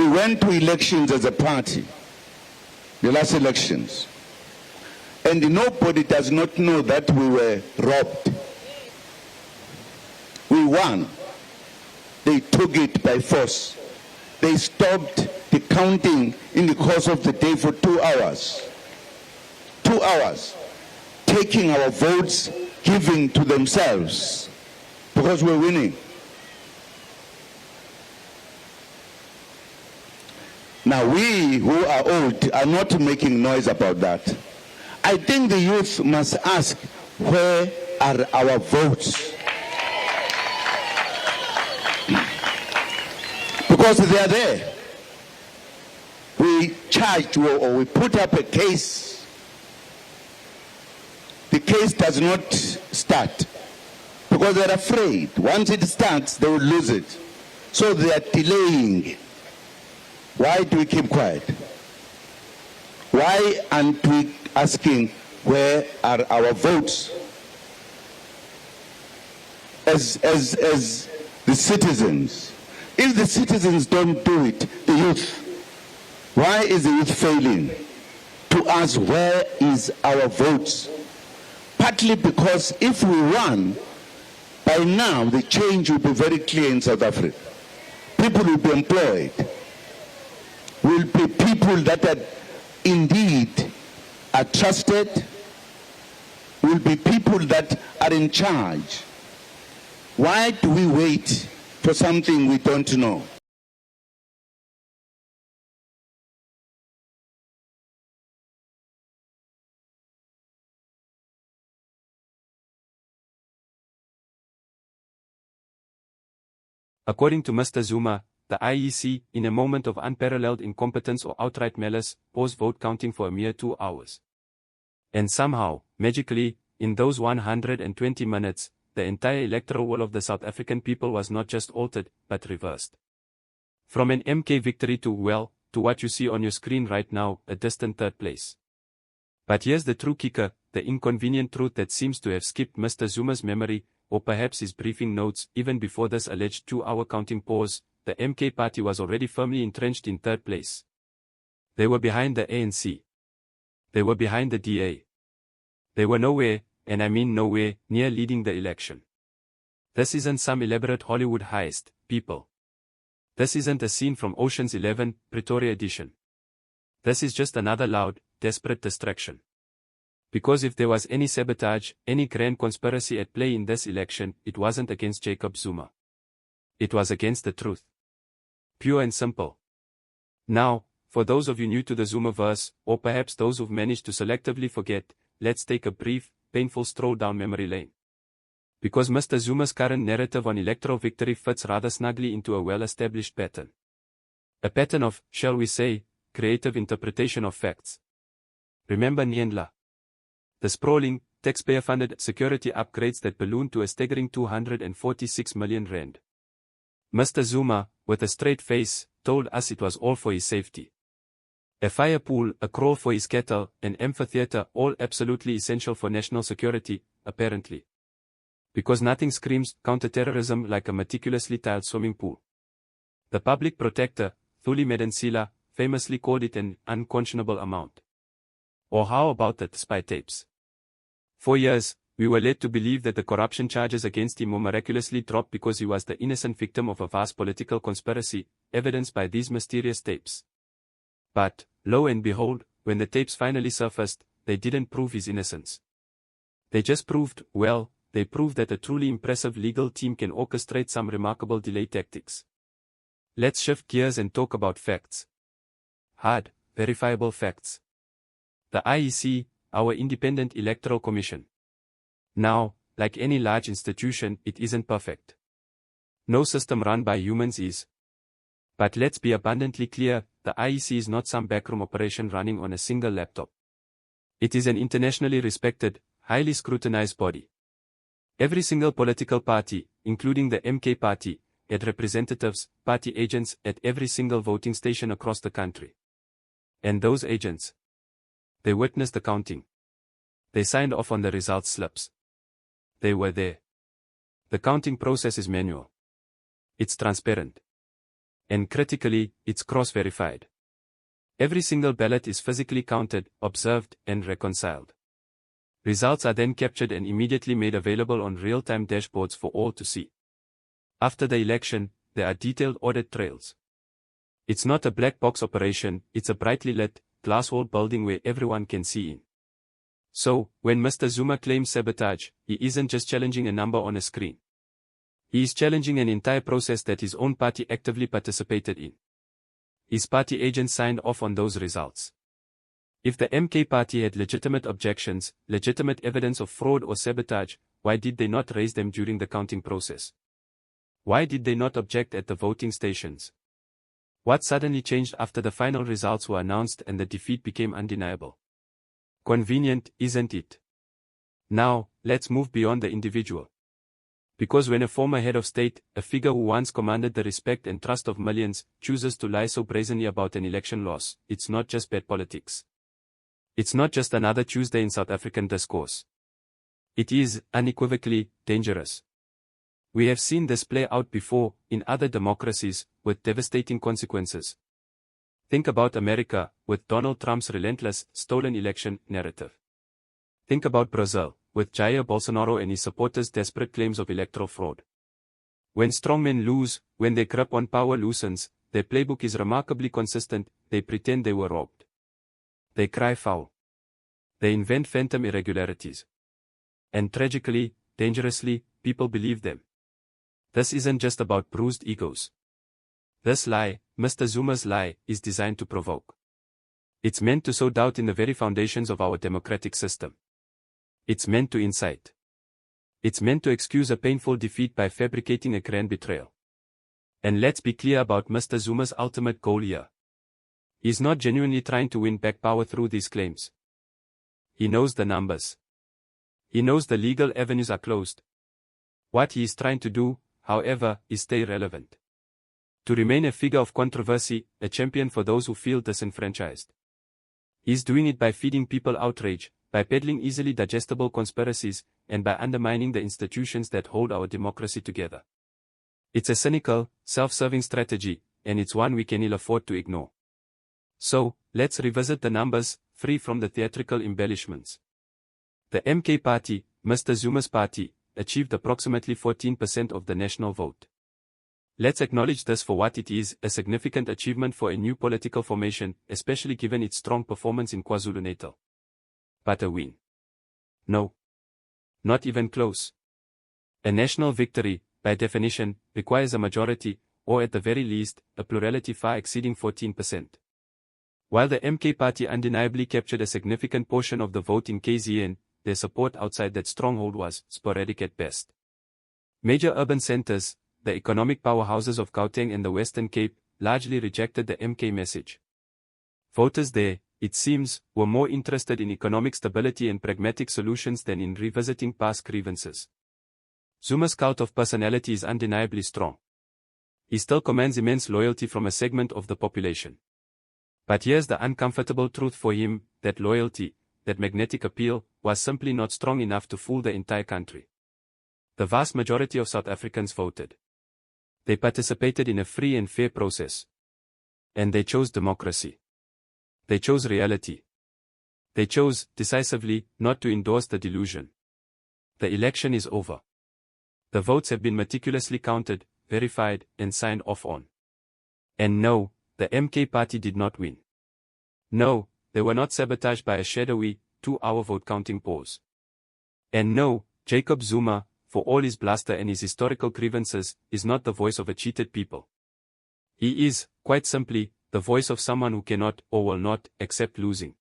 We went to elections as a party, the last elections, and nobody does not know that we were robbed. We won. They took it by force. They stopped the counting in the course of the day for 2 hours. 2 hours, taking our votes, giving to themselves, because we're winning. Now we who are old are not making noise about that. I think the youth must ask, where are our votes? Because they are there. We charged or we put up a case. The case does not start because they're afraid. Once it starts, they will lose it. So they are delaying. Why do we keep quiet? Why aren't we asking where are our votes? As the citizens. If the citizens don't do it, the youth, why is the youth failing to ask where is our votes? Partly because if we run, by now the change will be very clear in South Africa. People will be employed. Will be people that are indeed are trusted, will be people that are in charge. Why do we wait for something we don't know? According to Mr. Zuma, the IEC, in a moment of unparalleled incompetence or outright malice, paused vote counting for a mere 2 hours. And somehow, magically, in those 120 minutes, the entire electoral will of the South African people was not just altered, but reversed. From an MK victory to what you see on your screen right now, a distant third place. But here's the true kicker, the inconvenient truth that seems to have skipped Mr. Zuma's memory, or perhaps his briefing notes. Even before this alleged 2-hour counting pause, the MK party was already firmly entrenched in third place. They were behind the ANC. They were behind the DA. They were nowhere, and I mean nowhere, near leading the election. This isn't some elaborate Hollywood heist, people. This isn't a scene from Ocean's 11, Pretoria edition. This is just another loud, desperate distraction. Because if there was any sabotage, any grand conspiracy at play in this election, it wasn't against Jacob Zuma. It was against the truth. Pure and simple. Now, for those of you new to the Zumaverse, or perhaps those who've managed to selectively forget, let's take a brief, painful stroll down memory lane. Because Mr. Zuma's current narrative on electoral victory fits rather snugly into a well-established pattern. A pattern of, shall we say, creative interpretation of facts. Remember Nyendla? The sprawling, taxpayer-funded security upgrades that ballooned to a staggering 246 million rand. Mr. Zuma, with a straight face, told us it was all for his safety. A fire pool, a kraal for his cattle, an amphitheater, all absolutely essential for national security, apparently. Because nothing screams counter-terrorism like a meticulously tiled swimming pool. The public protector, Thuli Medensila, famously called it an unconscionable amount. Or how about the spy tapes? For years, we were led to believe that the corruption charges against him were miraculously dropped because he was the innocent victim of a vast political conspiracy, evidenced by these mysterious tapes. But, lo and behold, when the tapes finally surfaced, they didn't prove his innocence. They just proved, they proved that a truly impressive legal team can orchestrate some remarkable delay tactics. Let's shift gears and talk about facts. Hard, verifiable facts. The IEC, our Independent Electoral Commission. Now, like any large institution, it isn't perfect. No system run by humans is. But let's be abundantly clear, the IEC is not some backroom operation running on a single laptop. It is an internationally respected, highly scrutinized body. Every single political party, including the MK party, had representatives, party agents at every single voting station across the country. And those agents, they witnessed the counting. They signed off on the results slips. They were there. The counting process is manual. It's transparent. And critically, it's cross-verified. Every single ballot is physically counted, observed, and reconciled. Results are then captured and immediately made available on real-time dashboards for all to see. After the election, there are detailed audit trails. It's not a black box operation, it's a brightly lit, glass-walled building where everyone can see in. So, when Mr. Zuma claims sabotage, he isn't just challenging a number on a screen. He is challenging an entire process that his own party actively participated in. His party agents signed off on those results. If the MK party had legitimate objections, legitimate evidence of fraud or sabotage, why did they not raise them during the counting process? Why did they not object at the voting stations? What suddenly changed after the final results were announced and the defeat became undeniable? Convenient, isn't it? Now, let's move beyond the individual. Because when a former head of state, a figure who once commanded the respect and trust of millions, chooses to lie so brazenly about an election loss, it's not just bad politics. It's not just another Tuesday in South African discourse. It is, unequivocally, dangerous. We have seen this play out before, in other democracies, with devastating consequences. Think about America, with Donald Trump's relentless, stolen election narrative. Think about Brazil, with Jair Bolsonaro and his supporters' desperate claims of electoral fraud. When strongmen lose, when their grip on power loosens, their playbook is remarkably consistent, they pretend they were robbed. They cry foul. They invent phantom irregularities. And tragically, dangerously, people believe them. This isn't just about bruised egos. This lie, Mr. Zuma's lie, is designed to provoke. It's meant to sow doubt in the very foundations of our democratic system. It's meant to incite. It's meant to excuse a painful defeat by fabricating a grand betrayal. And let's be clear about Mr. Zuma's ultimate goal here. He's not genuinely trying to win back power through these claims. He knows the numbers. He knows the legal avenues are closed. What he is trying to do, however, is stay relevant. To remain a figure of controversy, a champion for those who feel disenfranchised. He's doing it by feeding people outrage, by peddling easily digestible conspiracies, and by undermining the institutions that hold our democracy together. It's a cynical, self-serving strategy, and it's one we can ill afford to ignore. So, let's revisit the numbers, free from the theatrical embellishments. The MK party, Mr. Zuma's party, achieved approximately 14% of the national vote. Let's acknowledge this for what it is, a significant achievement for a new political formation, especially given its strong performance in KwaZulu-Natal. But a win? No. Not even close. A national victory, by definition, requires a majority, or at the very least, a plurality far exceeding 14%. While the MK party undeniably captured a significant portion of the vote in KZN, their support outside that stronghold was sporadic at best. Major urban centers, the economic powerhouses of Gauteng and the Western Cape, largely rejected the MK message. Voters there, it seems, were more interested in economic stability and pragmatic solutions than in revisiting past grievances. Zuma's cult of personality is undeniably strong. He still commands immense loyalty from a segment of the population. But here's the uncomfortable truth for him, that loyalty, that magnetic appeal, was simply not strong enough to fool the entire country. The vast majority of South Africans voted. They participated in a free and fair process. And they chose democracy. They chose reality. They chose, decisively, not to endorse the delusion. The election is over. The votes have been meticulously counted, verified, and signed off on. And no, the MK party did not win. No, they were not sabotaged by a shadowy, 2-hour vote-counting pause. And no, Jacob Zuma, for all his bluster and his historical grievances, is not the voice of a cheated people. He is, quite simply, the voice of someone who cannot, or will not, accept losing.